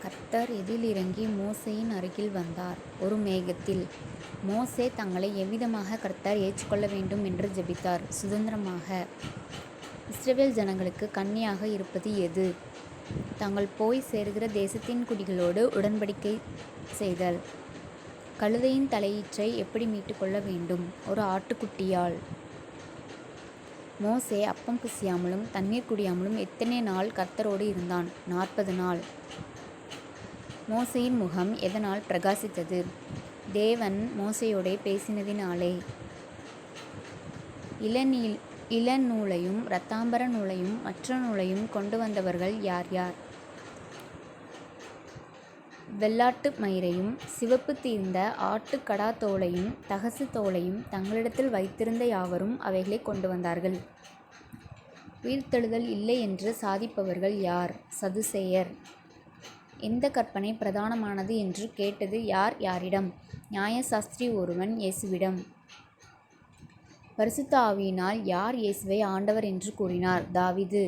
கர்த்தர் எதிலிறங்கி மோசேயின் அருகில் வந்தார். ஒரு மேகத்தில். மோசே தங்களை எவ்விதமாக கர்த்தர் ஏற்றுக்கொள்ள வேண்டும் என்று ஜெபித்தார். சுதந்திரமாக இஸ்ரவேல் ஜனங்களுக்கு கண்ணியாக இருப்பது எது? தாங்கள் போய் சேருகிற தேசத்தின் குடிகளோடு உடன்படிக்கை செய்தல். கழுதையின் தலையீற்றை எப்படி மீட்டுக்கொள்ள வேண்டும்? ஒரு ஆட்டுக்குட்டியால். மோசே அப்பம் புசியாமலும் தண்ணீர் குடியாமலும் எத்தனை நாள் கர்த்தரோடு இருந்தான்? 40 நாள். மோசேயின் முகம் எதனால் பிரகாசித்தது? தேவன் மோசேயோடே பேசினதினாலே. இளநூலையும் இரத்தாம்பர நூலையும் மற்ற நூலையும் கொண்டு வந்தவர்கள் யார் யார்? வெள்ளாட்டு மயிரையும் சிவப்பு தீர்ந்த ஆட்டுக்கடா தோலையும் தகசு தோலையும் தங்களிடத்தில் வைத்திருந்த யாவரும் அவைகளை கொண்டு வந்தார்கள். உயிர்த்தெழுதல் இல்லை என்று சாதிப்பவர்கள் யார்? சதுசேயர். எந்த கற்பனை பிரதானமானது என்று கேட்டது யார் யாரிடம்? நியாயசாஸ்திரி ஒருவன் இயேசுவிடம். பரிசுத்த ஆவியினால் யார் இயேசுவை ஆண்டவர் என்று கூறினார்? தாவீது.